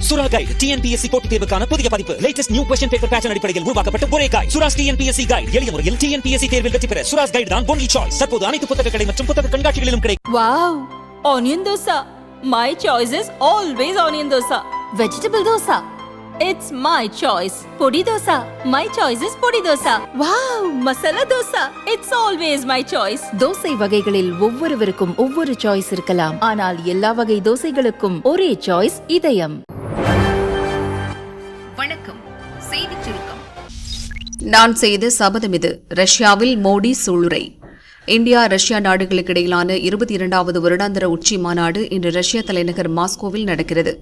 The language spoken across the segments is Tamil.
சுரா கைடு டிஎன்பிஎஸ்சி போட்டித் தேர்வுக்கான புதிய பதிப்பு. Latest new question paper pattern அடிப்படையில் உருவாக்கப்பட்ட ஒரே கைடு. Sura's TNPSC guide. எளிய முறையில் டிஎன்பிஎஸ்சி தேர்வில் வெற்றி பெற சுராஸ் கைடு தான் ஒன்லி சாய்ஸ். தற்போது அனைத்து புத்தக கடை மற்றும் புத்தக கண்காட்சிகளிலும் கிடைக்கும். Wow, onion dosa. My choice is always onion dosa. Vegetable dosa. It's my choice. Podi dosa. My choice is podi dosa. Wow, masala dosa. It's always my choice. Dosa வகைகளில் ஒவ்வொருவருக்கும் ஒவ்வொரு சாய்ஸ் இருக்கலாம். ஆனால் எல்லா வகை தோசைகளுக்கும் ஒரே சாய்ஸ் இதயம். வணக்கம். செய்திச் சுருக்கம். நான் செய்த சபதம் இது. ரஷ்யாவில் மோடி சூளுரை. இந்தியா ரஷ்யா நாடுகளுக்கு இடையிலான 22வது வருடாந்திர உச்சி மாநாடு இன்று ரஷ்யா தலைநகர் மாஸ்கோவில் நடக்கிறது.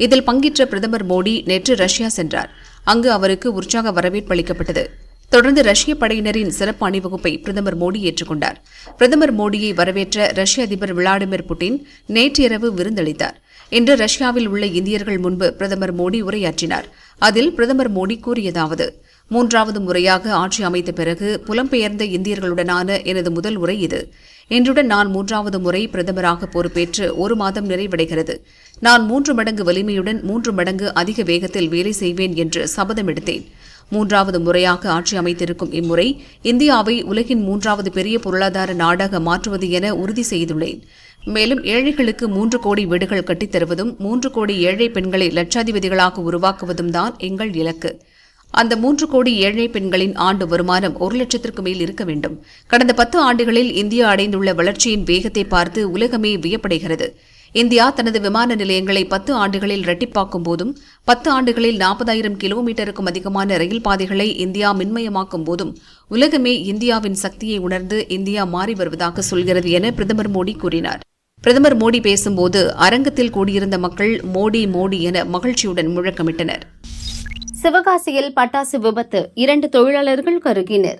இதில் பங்கேற்ற பிரதமர் மோடி நேற்று ரஷ்யா சென்றார். அங்கு அவருக்கு உற்சாக வரவேற்பு அளிக்கப்பட்டது. தொடர்ந்து ரஷ்ய படையினரின் சிறப்பு அணிவகுப்பை பிரதமர் மோடி ஏற்றுக்கொண்டார். பிரதமர் மோடியை வரவேற்ற ரஷ்ய அதிபர் விளாடிமிர் புட்டின் நேற்று இரவு விருந்தளித்தார். இன்று ரஷ்யாவில் உள்ள இந்தியர்கள் முன்பு பிரதமர் மோடி உரையாற்றினார். அதில் பிரதமர் மோடி கூறியதாவது: 3வது முறையாக ஆட்சி அமைத்த பிறகு புலம்பெயர்ந்த இந்தியர்களுடனான எனது முதல் உரை இது. இன்றுடன் நான் 3வது முறை பிரதமராக பொறுப்பேற்று 1 மாதம் நிறைவடைகிறது. நான் 3 மடங்கு வலிமையுடன் 3 மடங்கு அதிக வேகத்தில் வேலை செய்வேன் என்று சபதம் எடுத்தேன். 3வது முறையாக ஆட்சி அமைத்திருக்கும் இம்முறை இந்தியாவை உலகின் 3வது பெரிய பொருளாதார நாடாக மாற்றுவது என உறுதி செய்துள்ளேன். மேலும் ஏழைகளுக்கு 3 கோடி வீடுகள் கட்டித்தருவதும் 3 கோடி ஏழை பெண்களை லட்சாதிபதிகளாக உருவாக்குவதும் தான் எங்கள் இலக்கு. அந்த 3 கோடி ஏழை பெண்களின் ஆண்டு வருமானம் 1 லட்சத்திற்கு மேல் இருக்க வேண்டும். கடந்த 10 ஆண்டுகளில் இந்தியா அடைந்துள்ள வளர்ச்சியின் வேகத்தை பார்த்து உலகமே வியப்படைகிறது. இந்தியா தனது விமான நிலையங்களை 10 ஆண்டுகளில் இரட்டிப்பாக்கும் போதும் 10 ஆண்டுகளில் 40,000 கிலோமீட்டருக்கும் அதிகமான ரயில் பாதைகளை இந்தியா மின்மயமாக்கும் போதும் உலகமே இந்தியாவின் சக்தியை உணர்ந்து இந்தியா மாறி வருவதாக சொல்கிறது என பிரதமர் மோடி கூறினார். பிரதமர் மோடி பேசும்போது அரங்கத்தில் கூடியிருந்த மக்கள் மோடி மோடி என மகிழ்ச்சியுடன் முழக்கமிட்டனர். சிவகாசியில் பட்டாசு விபத்து, 2 தொழிலாளர்கள் கருகினர்.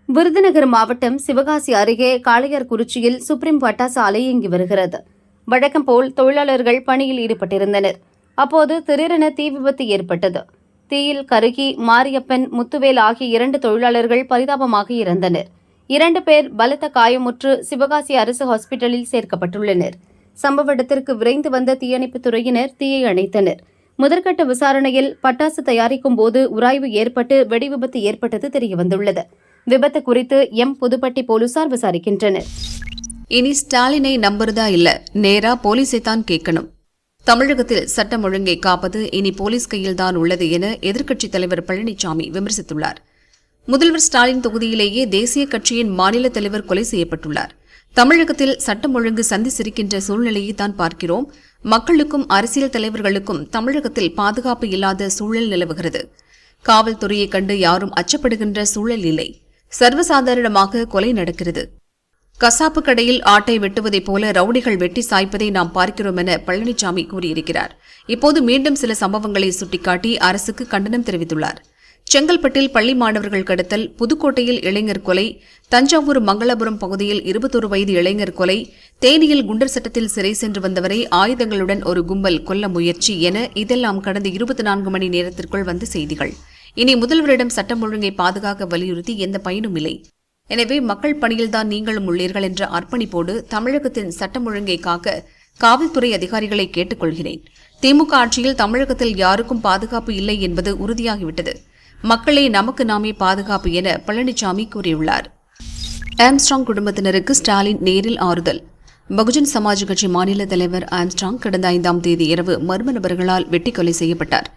விருதுநகர் மாவட்டம் சிவகாசி அருகே காளையார்குறிச்சியில் சுப்ரீம் பட்டாசு ஆலை இயங்கி வருகிறது. வழக்கம் போல் தொழிலாளர்கள் பணியில் ஈடுபட்டிருந்தனர். அப்போது திடீரென தீ விபத்து ஏற்பட்டது. தீயில் கருகி மாரியப்பன், முத்துவேல் ஆகிய 2 தொழிலாளர்கள் பரிதாபமாக இறந்தனர். 2 பேர் பலத்த காயமுற்று சிவகாசி அரசு ஹாஸ்பிட்டலில் சேர்க்கப்பட்டுள்ளனர். சம்பவ இடத்திற்கு விரைந்து வந்த தீயணைப்புத் துறையினர் தீயை அணைத்தனர். முதற்கட்ட விசாரணையில் பட்டாசு தயாரிக்கும் போது உராய்வு ஏற்பட்டு வெடிவிபத்து ஏற்பட்டது தெரியவந்துள்ளது. விபத்து குறித்து புதுப்பட்டி போலீசார் விசாரிக்கின்றனர். இனி ஸ்டாலினை நம்புறதா இல்ல, நேரா போலீஸை தான் கேட்கணும். தமிழகத்தில் சட்டம் ஒழுங்கை காப்பது இனி போலீஸ் கையில்தான் உள்ளது என எதிர்க்கட்சித் தலைவர் பழனிசாமி விமர்சித்துள்ளார். முதல்வர் ஸ்டாலின் தொகுதியிலேயே தேசிய கட்சியின் மாநில தலைவர் கொலை செய்யப்பட்டுள்ளார். தமிழகத்தில் சட்டம் ஒழுங்கு சந்தி சிரிக்கின்ற சூழ்நிலையை தான் பார்க்கிறோம். மக்களுக்கும் அரசியல் தலைவர்களுக்கும் தமிழகத்தில் பாதுகாப்பு இல்லாத சூழல் நிலவுகிறது. காவல்துறையை கண்டு யாரும் அச்சப்படுகின்ற சூழல் இல்லை. சர்வசாதாரணமாக கொலை நடக்கிறது. கசாப்பு கடையில் ஆட்டை வெட்டுவதைப் போல ரவுடிகள் வெட்டி சாய்ப்பதை நாம் பார்க்கிறோம் என பழனிசாமி கூறியிருக்கிறார். இப்போது மீண்டும் சில சம்பவங்களை சுட்டிக்காட்டி அரசுக்கு கண்டனம் தெரிவித்துள்ளார். செங்கல்பட்டில் பள்ளி மாணவர்கள் கடத்தல், புதுக்கோட்டையில் இளைஞர் கொலை, தஞ்சாவூர் மங்களபுரம் பகுதியில் 21 வயது இளைஞர் கொலை, தேனியில் குண்டர் சட்டத்தில் சிறை சென்று வந்தவரை ஆயுதங்களுடன் ஒரு கும்பல் கொல்ல முயற்சி என இதெல்லாம் கடந்த 24 மணி நேரத்திற்குள் வந்த செய்திகள். இனி முதல்வரிடம் சட்டம் ஒழுங்கை பாதுகாக்க வலியுறுத்தி எந்த பயனும் இல்லை. எனவே மக்கள் பணியில்தான் நீங்களும் உள்ளீர்கள் என்ற அர்ப்பணிப்போடு தமிழகத்தின் சட்டம் ஒழுங்கை காக்க காவல்துறை அதிகாரிகளை கேட்டுக் கொள்கிறேன். திமுக ஆட்சியில் தமிழகத்தில் யாருக்கும் பாதுகாப்பு இல்லை என்பது உறுதியாகிவிட்டது. மக்களே நமக்கு நாமே பாதுகாப்பு என பழனிசாமி கூறியுள்ளார். ஆம்ஸ்ட்ராங் குடும்பத்தினருக்கு ஸ்டாலின் நேரில் ஆறுதல். பகுஜன் சமாஜ் கட்சி மாநில தலைவர் ஆம்ஸ்ட்ராங் கடந்த 5ஆம் தேதி இரவு மர்ம நபர்களால் வெட்டி கொலை செய்யப்பட்டார்.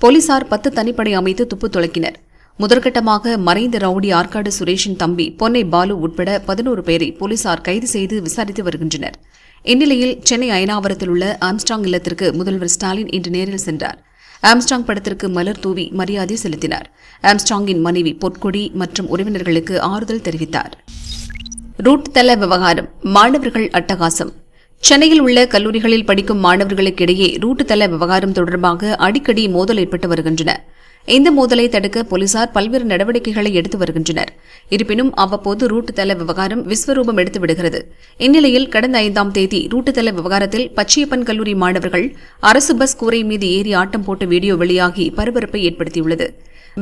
போலீசார் 10 தனிப்படை அமைத்து துப்பு துளக்கினர். முதற்கட்டமாக மறைந்த ரவுடி ஆற்காடு சுரேஷின் தம்பி பொன்னை பாலு உட்பட 11 பேரை போலீசார் கைது செய்து விசாரித்து வருகின்றனர். இந்நிலையில் சென்னை அயனாவரத்தில் உள்ள ஆம்ஸ்ட்ராங் இல்லத்திற்கு முதல்வர் ஸ்டாலின் இன்று நேரில் சென்றார். ஆம்ஸ்ட்ராங் படத்திற்கு மலர் தூவி மரியாதை செலுத்தினார். ஆம்ஸ்ட்ராங்கின் மனைவி பொற்கொடி மற்றும் உறவினர்களுக்கு ஆறுதல் தெரிவித்தார். ரூட் தள விவகாரம், மாணவர்கள் அட்டகாசம். சென்னையில் உள்ள கல்லூரிகளில் படிக்கும் மாணவர்களுக்கிடையே ரூட் தள விவகாரம் தொடர்பாக அடிக்கடி மோதல் ஏற்பட்டு வருகின்றன. இந்த மோதலை தடுக்க போலீசார் பல்வேறு நடவடிக்கைகளை எடுத்து வருகின்றனர். இருப்பினும் அவ்வப்போது ரூட் தள விவகாரம் விஸ்வரூபம் எடுத்து விடுகிறது. இந்நிலையில் கடந்த 5ஆம் தேதி ரூட் தள விவகாரத்தில் பச்சையப்பன் கல்லூரி மாணவர்கள் அரசு பஸ் கூரை மீது ஏறி ஆட்டம் போட்ட வீடியோ வெளியாகி பரபரப்பை ஏற்படுத்தியுள்ளது.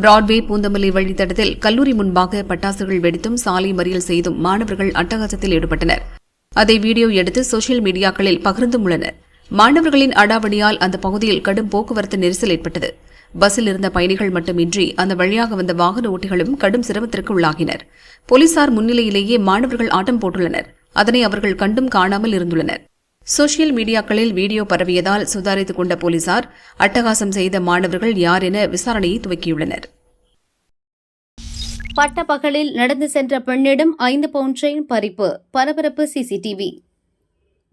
பிராட்வே பூந்தமல்லி வழித்தடத்தில் கல்லூரி முன்பாக பட்டாசுகள் வெடித்தும் சாலை மறியல் செய்தும் மாணவர்கள் அட்டகாசத்தில் ஈடுபட்டனர். அதை வீடியோ எடுத்து சோசியல் மீடியாக்களில் பகிர்ந்தும் உள்ளனர். மாணவர்களின் அடாவடியால் அந்த பகுதியில் கடும் போக்குவரத்து நெரிசல் ஏற்பட்டது. பஸ்ஸில் இருந்த பயணிகள் மட்டுமின்றி அந்த வழியாக வந்த வாகன ஓட்டிகளும் கடும் சிரமத்திற்கு உள்ளாகினர். போலீசார் முன்னிலையிலேயே மாணவர்கள் ஆட்டம் போட்டுள்ளனர். அதனை அவர்கள் கண்டும் காணாமல் இருந்துள்ளனர். சோசியல் மீடியாக்களில் வீடியோ பரவியதால் சுதாரித்துக் கொண்ட போலீசார் அட்டகாசம் செய்த மாணவர்கள் யார் என விசாரணையை துவக்கியுள்ளனர். பட்டப்பகலில் நடந்து சென்ற பெண்ணிடம் 5 பவுன் செயின் பறிப்பு, பரபரப்பு சிசிடிவி.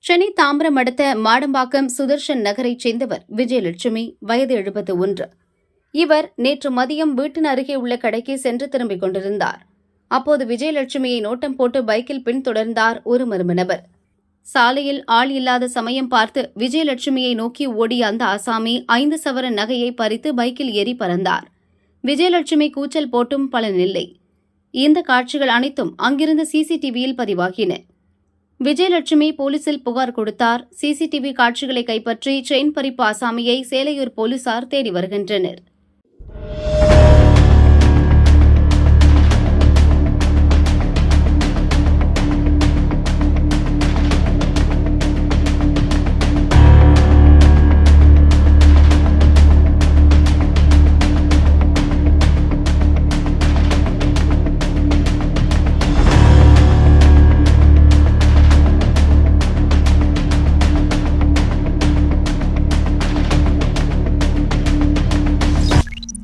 சென்னை தாம்பரம் அடுத்த மாடம்பாக்கம் சுதர்ஷன் நகரைச் சேர்ந்தவர் விஜயலட்சுமி, வயது 71. இவர் நேற்று மதியம் வீட்டின் அருகே உள்ள கடைக்கு சென்று திரும்பிக் கொண்டிருந்தார். அப்போது விஜயலட்சுமியை நோட்டம் போட்டு பைக்கில் பின்தொடர்ந்தார் ஒரு மர்ம நபர். சாலையில் ஆள் இல்லாத சமயம் பார்த்து விஜயலட்சுமியை நோக்கி ஓடிய அந்த ஆசாமி 5 சவரன் நகையை பறித்து பைக்கில் ஏறி பறந்தார். விஜயலட்சுமி கூச்சல் போட்டும் பலனில்லை. இந்த காட்சிகள் அனைத்தும் அங்கிருந்த சிசிடிவியில் பதிவாகின. விஜயலட்சுமி போலீசில் புகார் கொடுத்தார். சிசிடிவி காட்சிகளை கைப்பற்றி செயின் பறிப்பு ஆசாமியை சேலையூர் போலீசார் தேடி வருகின்றனர்.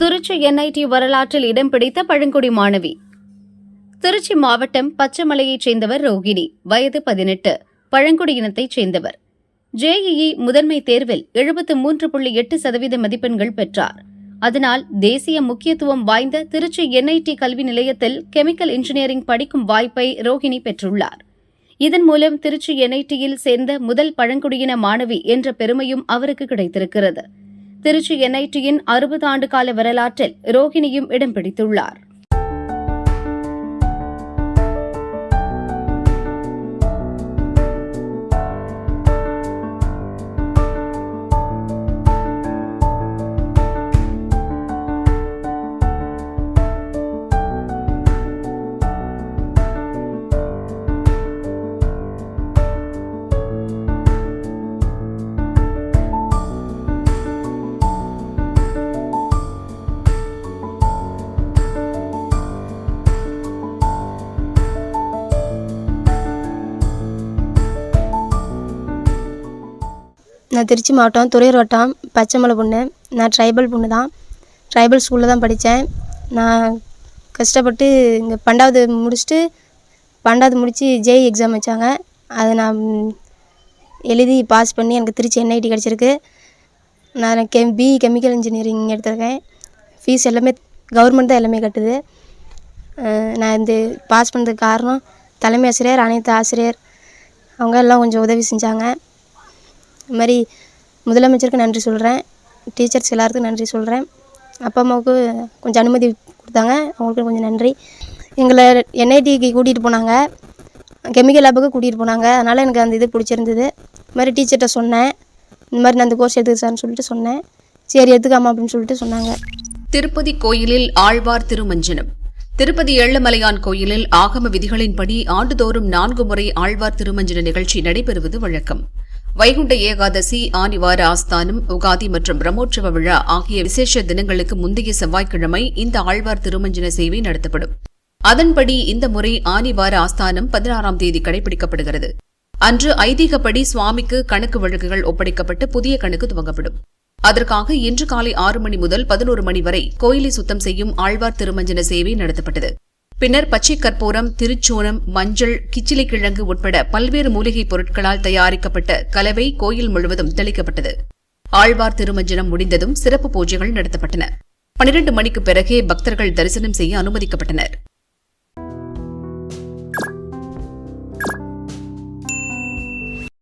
திருச்சி என்ஐடி வரலாற்றில் இடம் பிடித்த பழங்குடி மாணவி. திருச்சி மாவட்டம் பச்சைமலையைச் சேர்ந்தவர் ரோகிணி, வயது 18, பழங்குடி இனத்தைச் சேர்ந்தவர். ஜேஇஇ முதன்மை தேர்வில் 73.8% மதிப்பெண்கள் பெற்றார். அதனால் தேசிய முக்கியத்துவம் வாய்ந்த திருச்சி என்ஐடி கல்வி நிலையத்தில் கெமிக்கல் இன்ஜினியரிங் படிக்கும் வாய்ப்பை ரோகிணி பெற்றுள்ளார். இதன் மூலம் திருச்சி என்ஐடியில் சேர்ந்த முதல் பழங்குடியின மாணவி என்ற பெருமையும் அவருக்கு கிடைத்திருக்கிறது. திருச்சி என்ஐடியின் 60 ஆண்டு கால வரலாற்றில் ரோகிணியும் இடம் பிடித்துள்ளார். நான் திருச்சி மாவட்டம் துறையூர் வட்டம் பச்சைமலை பொண்ணு. நான் ட்ரைபல் பொண்ணு தான். ட்ரைபல் ஸ்கூலில் தான் படித்தேன். நான் கஷ்டப்பட்டு இங்கே 12வது முடித்து ஜேஇ எக்ஸாம் வச்சாங்க. அதை நான் எழுதி பாஸ் பண்ணி எனக்கு திருச்சி என்ஐடி கிடச்சிருக்கு. நான் பிஇ கெமிக்கல் இன்ஜினியரிங் எடுத்திருக்கேன். ஃபீஸ் எல்லாமே கவர்மெண்ட் தான் எல்லாமே கட்டுது. நான் இந்த பாஸ் பண்ணுறதுக்கு காரணம் தலைமை ஆசிரியர், அனைத்து ஆசிரியர் அவங்க எல்லாம் கொஞ்சம் உதவி செஞ்சாங்க. இது மாதிரி முதலமைச்சருக்கு நன்றி சொல்கிறேன். டீச்சர்ஸ் எல்லாருக்கும் நன்றி சொல்கிறேன். அப்பா அம்மாவுக்கு கொஞ்சம் அனுமதி கொடுத்தாங்க, அவங்களுக்கு கொஞ்சம் நன்றி. எங்களை என்ஐடிக்கு கூட்டிகிட்டு போனாங்க, கெமிக்கல் லேபுக்கு கூட்டிகிட்டு போனாங்க. அதனால் எனக்கு அந்த இது பிடிச்சிருந்தது. இது மாதிரி டீச்சர்கிட்ட சொன்னேன், இந்த மாதிரி நான் அந்த கோர்ஸ் எடுத்துக்கிறேன்னு சொல்லிட்டு சொன்னேன். சரி எடுத்துக்காமா அப்படின்னு சொல்லிட்டு சொன்னாங்க. திருப்பதி கோயிலில் ஆழ்வார் திருமஞ்சனம். திருப்பதி ஏழுமலையான் கோயிலில் ஆகம விதிகளின்படி ஆண்டுதோறும் 4 முறை ஆழ்வார் திருமஞ்சன நிகழ்ச்சி நடைபெறுவது வழக்கம். வைகுண்ட ஏகாதசி, ஆனிவார ஆஸ்தானம், உகாதி மற்றும் பிரம்மோற்சவ விழா ஆகிய விசேஷ தினங்களுக்கு முந்தைய செவ்வாய்க்கிழமை இந்த ஆழ்வார் திருமஞ்சன சேவை நடத்தப்படும். அதன்படி இந்த முறை ஆனிவார ஆஸ்தானம் 16ஆம் தேதி கடைபிடிக்கப்படுகிறது. அன்று ஐதீகப்படி சுவாமிக்கு கணக்கு வழக்குகள் ஒப்படைக்கப்பட்டு புதிய கணக்கு துவங்கப்படும். அதற்காக இன்று காலை 6 மணி முதல் 11 மணி வரை கோயிலை சுத்தம் செய்யும் ஆழ்வார் திருமஞ்சன சேவை நடத்தப்பட்டது. பின்னர் பச்சை கற்பூரம், திருச்சோனம், மஞ்சள், கிச்சிலி கிழங்கு உட்பட பல்வேறு மூலிகைப் பொருட்களால் தயாரிக்கப்பட்ட கலவை கோயில் முழுவதும் தெளிக்கப்பட்டது. ஆழ்வார் திருமஞ்சனம் முடிந்ததும் சிறப்பு பூஜைகள் நடத்தப்பட்டன. 12 மணிக்கு பிறகே பக்தர்கள் தரிசனம் செய்ய அனுமதிக்கப்பட்டனர்.